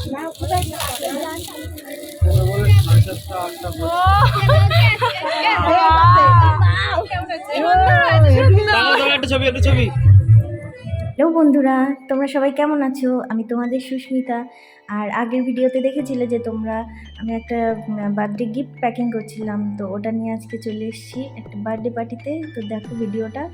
Hello বন্ধুরা, তোমরা সবাই কেমন আছো? আমি তোমাদের সুস্মিতা। আর আগের ভিডিওতে দেখেছিলে যে আমি একটা বার্থডে গিফট প্যাকিং করছিলাম, তো ওটা নিয়ে আজকে চলে এসেছি একটা বার্থডে পার্টিতে। তো দেখো ভিডিওটা।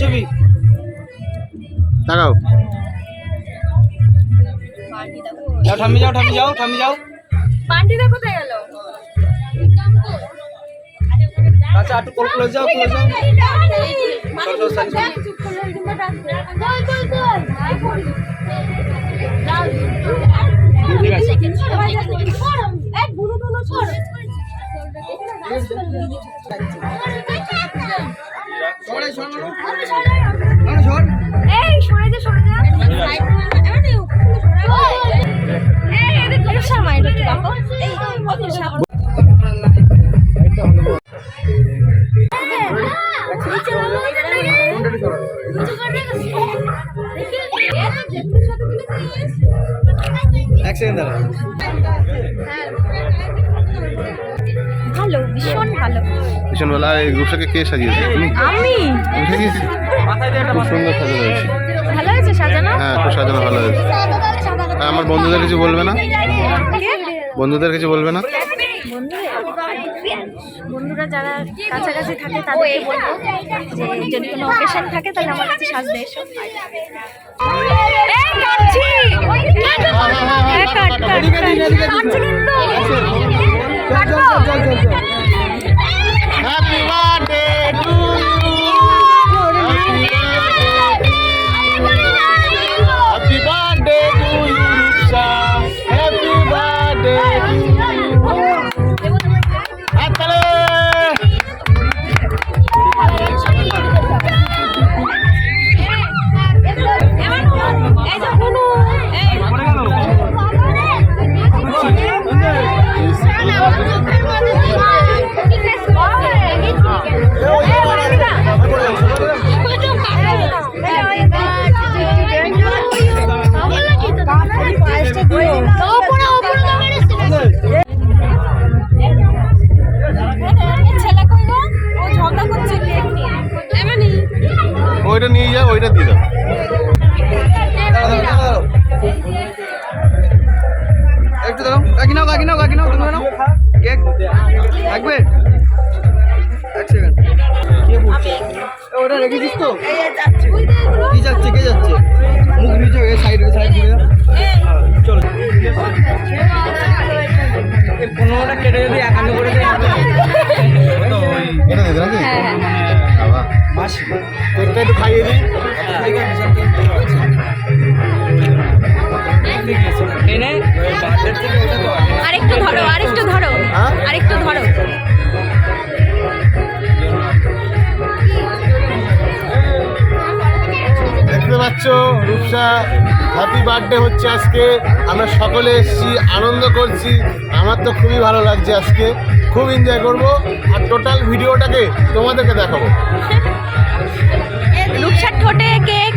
ছবি দাঁড়াও, ঠামি যাও। পান্ডিদা কোথায় গেল? আচ্ছা একটু ক্লোজ যাও। ঠিক আছে। ভালো, ভীষণ ভালো। আর এই রূপসাকে কে সাজিয়েছে? আমি সাজিয়েছি। খুব সুন্দর সাজানো হয়েছে। ভালো হয়েছে সাজানো? হ্যাঁ, খুব সাজানো ভালো হয়েছে। আমার বন্ধুদের কিছু বলবে না? বন্ধুদের কিছু বলবে না? বন্ধুরা যারা কাছাকাছি থাকে তাদেরকে বলবো যে যদি কোনো অকেশন থাকে তাহলে আমার কাছে সাজতে এসো। ওইটা নিয়ে যাও, ওইটা দিয়ে দাও। একটু দাও, কাকি নাও তুমি নাও। কেক থাকবে? এক সেকেন্ড। ওটা রেখেছিস তো? কি যাচ্ছে, কে যাচ্ছে? মুখ নিচে সাইড করে দাও। চলো, 15টা কেটে যদি 51 করে দেয় এটা দিতে নাকি? বাবা মাসি তোরটা একটু খাইয়ে দিই। আরেকটু ধরো। দেখতে পাচ্ছ রূপসা হ্যাপি বার্থডে হচ্ছে আজকে, আমরা সকলে এসেছি, আনন্দ করছি। আমার তো খুবই ভালো লাগছে, আজকে খুব এনজয় করব আর টোটাল ভিডিওটাকে তোমাদেরকে দেখাবো। রূপসার ঠোঁটে কেক।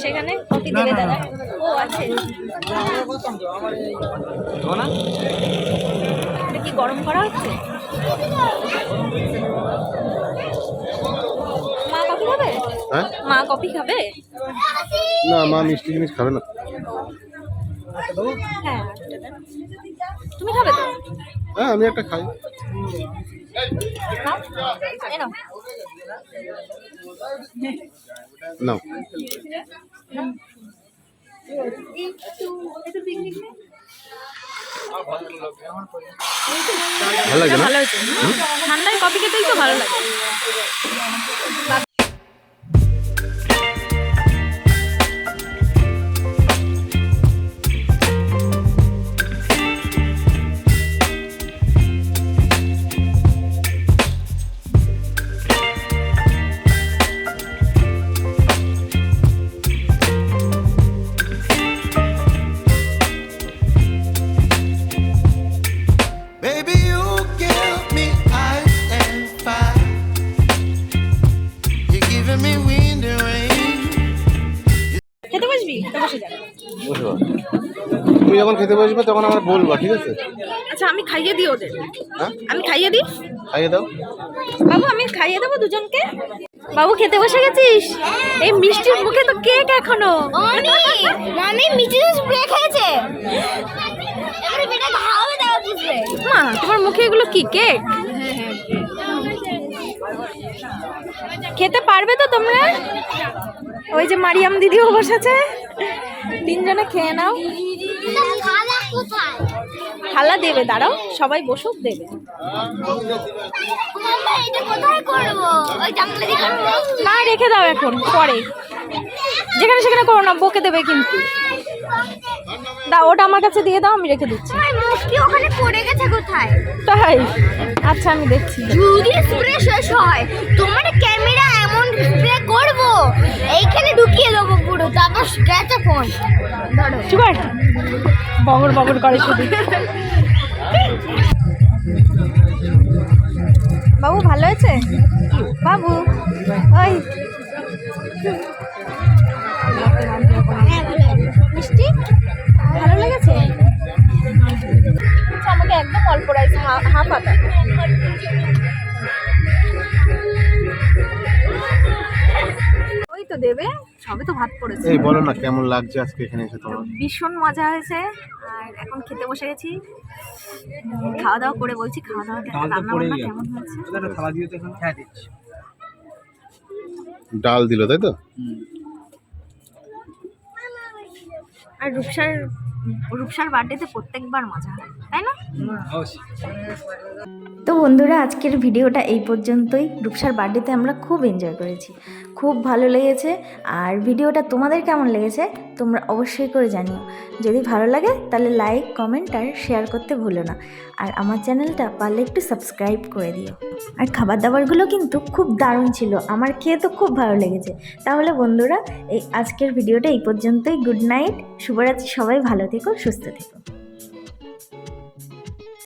সেখানে কফি দেবে দাদা? ও আছে। এটা কি গরম করা হচ্ছে? মা কফি খাবে? হ্যাঁ, মা কফি খাবে? না মা মিষ্টি জিনিস খাবে না। হ্যাঁ, তুমি খাবে তো? হ্যাঁ, আমি একটা খাই। নাও, এই নাও। নাও। ভালো লাগে না? ভালো হয়েছে। ঠান্ডায় কফি খেতেই তো ভালো লাগে। Baby, you give me ice and fire. You're giving me wind and rain. খেতে বসবি? খেতে বসে যা। বসে পড়। তুমি যখন খেতে বসবে তখন আমার বলবা, ঠিক আছে? আচ্ছা, আমি খাইয়ে দিই ওদের। হ্যাঁ, আমি খাইয়ে দিই। খাইয়ে দাও। বাবু, আমি খাইয়ে দেবো দুজনকে। বাবু, খেতে বসে গেছিস? এই মিষ্টির মুখে তো কেক এখনো। মামি মিষ্টি স্প্রে খেয়েছে। এবারে বেটা খাওয়াবে দাও বুঝবে। মা, তোমার মুখে এগুলো কি কেক? খেতে পারবে তো তোমরা? ওই যে মারিয়াম দিদিও বসেছে, তিনজনে খেয়ে নাও। খাওয়া কোথায়? থালা দেবে, দাঁড়াও, সবাই বসুক, দেবে। মাম্মা এটা কোথায় করব? ওই জানলা দিয়ে করব? না, রেখে দাও, এখন পরে যেখানে সেখানে করো না, বকে দেবে কিন্তু। দাও, ওটা আমার কাছে দিয়ে দাও, আমি রেখে দিচ্ছি। মুশকি ওখানে পড়ে গেছে কোথায়? তাই? আচ্ছা, আমি দেখছি। যদি স্প্রে শেষ হয় তোমার ক্যামেরা এমন স্প্রে করব এইখানে ঢুকিয়ে দেবো পুরো, তারপর গেছে ফোন ধরো। চুপ, বগর বগর করে শুধু। বাবু, ভালো হয়েছে? বাবু, ওই মিষ্টি ভালো লেগেছে? আচ্ছা, আমাকে একদম অল্প রাইস, হাফ আটা। ওই তো দেবে, সবে তো ভাত পড়েছে। এই বলো না কেমন লাগছে আজকে এখানে এসে তোমার? ভীষণ মজা হয়েছে। আর এখন খেতে বসে গেছি, খাওয়া দাওয়া করে বলছি খাওয়া দাওয়া রান্না বান্না কেমন হয়েছে। ডাল দিল, তাই তো? আর রূপসার বার্থডেতে প্রত্যেকবার মজা হয়, তাই না? তো বন্ধুরা, আজকের ভিডিওটা এই পর্যন্তই। রূপসার বার্থডেতে আমরা খুব এনজয় করেছি, খুব ভালো লেগেছে। আর ভিডিওটা তোমাদের কেমন লেগেছে তোমরা অবশ্যই করে জানিও। যদি ভালো লাগে তাহলে লাইক, কমেন্ট আর শেয়ার করতে ভুলো না। আর আমার চ্যানেলটা পারলে একটু সাবস্ক্রাইব করে দিও। আর খাবার দাবারগুলো কিন্তু খুব দারুণ ছিল, আমার খেয়ে তো খুব ভালো লেগেছে। তাহলে বন্ধুরা, এই আজকের ভিডিওটা এই পর্যন্তই। গুড নাইট, শুভরাত্রি, সবাই ভালো থেকো, সুস্থ থেকো।